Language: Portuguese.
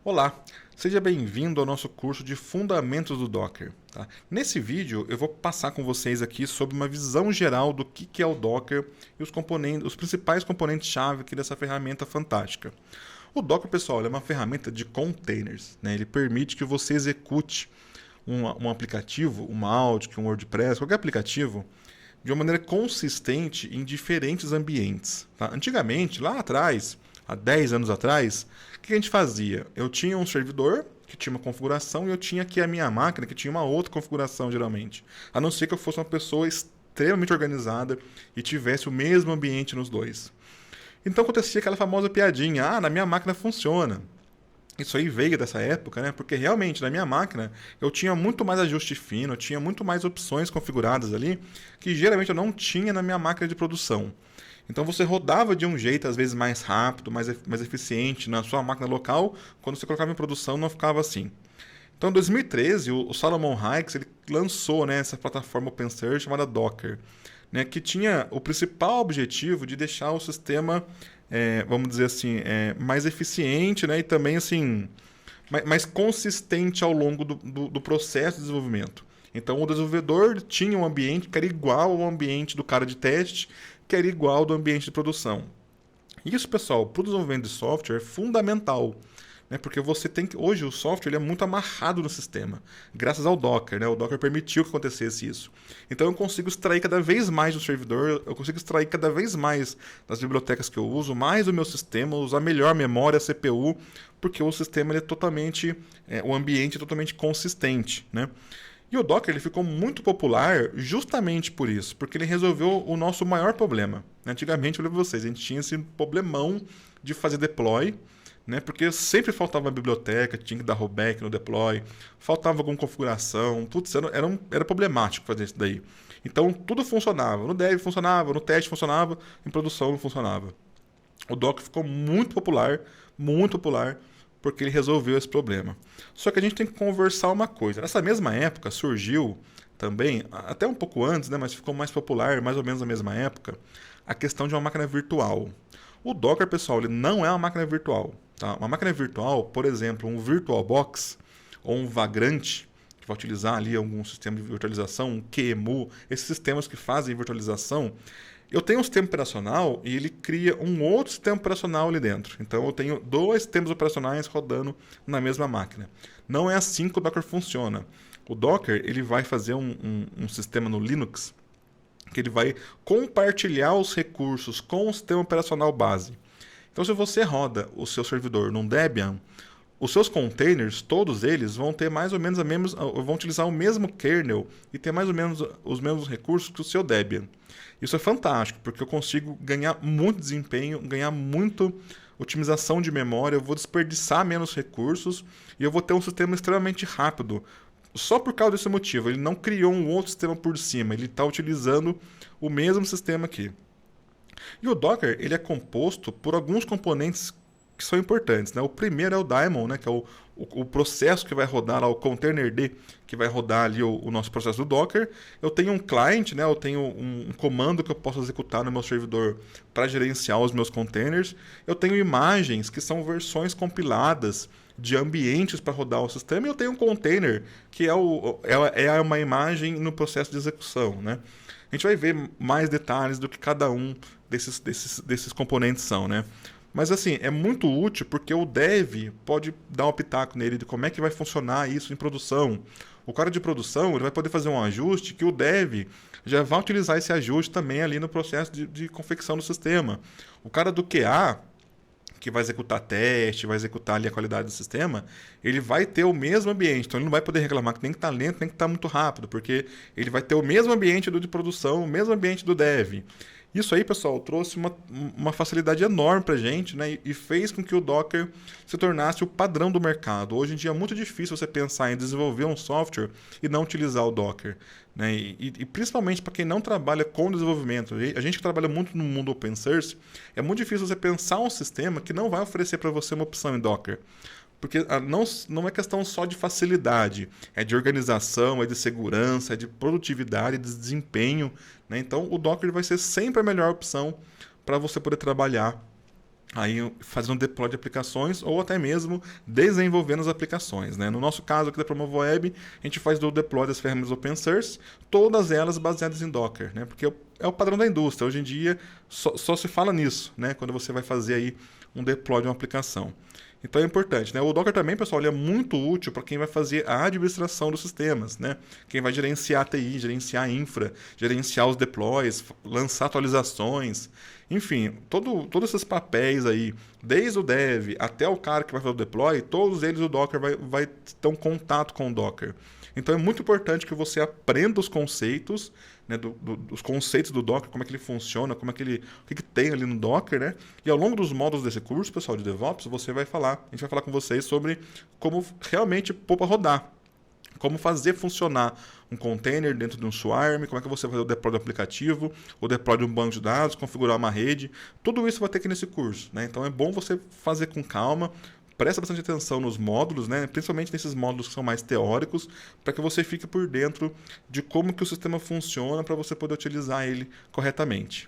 Olá, seja bem-vindo ao nosso curso de Fundamentos do Docker. Tá? Nesse vídeo eu vou passar com vocês aqui sobre uma visão geral do que é o Docker e os principais componentes-chave aqui dessa ferramenta fantástica. O Docker, pessoal, é uma ferramenta de containers, né? Ele permite que você execute um aplicativo, uma Audic, um WordPress, qualquer aplicativo, de uma maneira consistente em diferentes ambientes. Tá? Antigamente, lá atrás, há 10 anos atrás, o que a gente fazia? Eu tinha um servidor que tinha uma configuração e eu tinha aqui a minha máquina que tinha uma outra configuração, geralmente. A não ser que eu fosse uma pessoa extremamente organizada e tivesse o mesmo ambiente nos dois. Então acontecia aquela famosa piadinha: na minha máquina funciona. Isso aí veio dessa época, né? Porque realmente na minha máquina eu tinha muito mais ajuste fino, eu tinha muito mais opções configuradas ali que geralmente eu não tinha na minha máquina de produção. Então você rodava de um jeito às vezes mais rápido, mais eficiente na sua máquina local, quando você colocava em produção não ficava assim. Então em 2013 o Solomon Hykes ele lançou, né, essa plataforma open source chamada Docker, né, que tinha o principal objetivo de deixar o sistema, vamos dizer assim, mais eficiente, né, e também assim, mais consistente ao longo do processo de desenvolvimento. Então o desenvolvedor tinha um ambiente que era igual ao ambiente do cara de teste, que era igual ao do ambiente de produção. Isso, pessoal, para o desenvolvimento de software é fundamental, né? Porque você tem que, hoje o software ele é muito amarrado no sistema, graças ao Docker, né? O Docker permitiu que acontecesse isso. Então eu consigo extrair cada vez mais do servidor, eu consigo extrair cada vez mais das bibliotecas que eu uso, mais do meu sistema, usar melhor a memória, a CPU, porque o sistema ele é totalmente, o ambiente é totalmente consistente, né? E o Docker ele ficou muito popular justamente por isso, porque ele resolveu o nosso maior problema. Antigamente, eu lembro vocês, a gente tinha esse problemão de fazer deploy, né? Porque sempre faltava a biblioteca, tinha que dar rollback no deploy, faltava alguma configuração, putz, era problemático fazer isso daí. Então tudo funcionava, no dev funcionava, no teste funcionava, em produção não funcionava. O Docker ficou muito popular, porque ele resolveu esse problema. Só que a gente tem que conversar uma coisa. Nessa mesma época surgiu também, até um pouco antes, né, mas ficou mais popular, mais ou menos na mesma época, a questão de uma máquina virtual. O Docker, pessoal, ele não é uma máquina virtual. Tá? Uma máquina virtual, por exemplo, um VirtualBox ou um Vagrant, que vai utilizar ali algum sistema de virtualização, um QEMU, esses sistemas que fazem virtualização, eu tenho um sistema operacional e ele cria um outro sistema operacional ali dentro. Então eu tenho dois sistemas operacionais rodando na mesma máquina. Não é assim que o Docker funciona. O Docker ele vai fazer um sistema no Linux que ele vai compartilhar os recursos com o sistema operacional base. Então se você roda o seu servidor num Debian, os seus containers, todos eles, vão ter mais ou menos vão utilizar o mesmo kernel e ter mais ou menos os mesmos recursos que o seu Debian. Isso é fantástico, porque eu consigo ganhar muito desempenho, ganhar muito otimização de memória, eu vou desperdiçar menos recursos e eu vou ter um sistema extremamente rápido. Só por causa desse motivo, ele não criou um outro sistema por cima, ele está utilizando o mesmo sistema aqui. E o Docker ele é composto por alguns componentes que são importantes, né? O primeiro é o daemon, né? Que é o processo que vai rodar lá, o containerd, que vai rodar ali o nosso processo do Docker. Eu tenho um client, né? Eu tenho um comando que eu posso executar no meu servidor para gerenciar os meus containers. Eu tenho imagens, que são versões compiladas de ambientes para rodar o sistema. E eu tenho um container, que é uma imagem no processo de execução, né? A gente vai ver mais detalhes do que cada um desses componentes são, né? Mas assim, é muito útil porque o dev pode dar um pitaco nele de como é que vai funcionar isso em produção. O cara de produção ele vai poder fazer um ajuste que o dev já vai utilizar esse ajuste também ali no processo de confecção do sistema. O cara do QA, que vai executar teste, vai executar ali a qualidade do sistema, ele vai ter o mesmo ambiente. Então ele não vai poder reclamar que tem que estar lento, tem que estar muito rápido, porque ele vai ter o mesmo ambiente do de produção, o mesmo ambiente do dev. Isso aí, pessoal, trouxe uma facilidade enorme para a gente, né? E fez com que o Docker se tornasse o padrão do mercado. Hoje em dia é muito difícil você pensar em desenvolver um software e não utilizar o Docker, né? E principalmente para quem não trabalha com desenvolvimento. A gente que trabalha muito no mundo open source, é muito difícil você pensar um sistema que não vai oferecer para você uma opção em Docker. Porque não é questão só de facilidade, é de organização, é de segurança, é de produtividade, de desempenho, né? Então o Docker vai ser sempre a melhor opção para você poder trabalhar aí fazendo deploy de aplicações ou até mesmo desenvolvendo as aplicações, né? No nosso caso aqui da PromovoWeb, a gente faz o deploy das ferramentas open source, todas elas baseadas em Docker, né? Porque é o padrão da indústria. Hoje em dia só se fala nisso, né? Quando você vai fazer aí um deploy de uma aplicação. Então é importante, né? O Docker também, pessoal, ele é muito útil para quem vai fazer a administração dos sistemas, né? Quem vai gerenciar a TI, gerenciar a infra, gerenciar os deploys, lançar atualizações, enfim, todos esses papéis aí, desde o dev até o cara que vai fazer o deploy, todos eles o Docker vai ter um contato com o Docker. Então é muito importante que você aprenda os conceitos, né, dos conceitos do Docker, como é que ele funciona, como é que o que tem ali no Docker, né? E ao longo dos módulos desse curso, pessoal, de DevOps, a gente vai falar com vocês sobre como realmente pôr para rodar. Como fazer funcionar um container dentro de um swarm, como é que você vai fazer o deploy do aplicativo, o deploy de um banco de dados, configurar uma rede. Tudo isso vai ter aqui nesse curso, né? Então é bom você fazer com calma, presta bastante atenção nos módulos, né? Principalmente nesses módulos que são mais teóricos, para que você fique por dentro de como que o sistema funciona para você poder utilizar ele corretamente.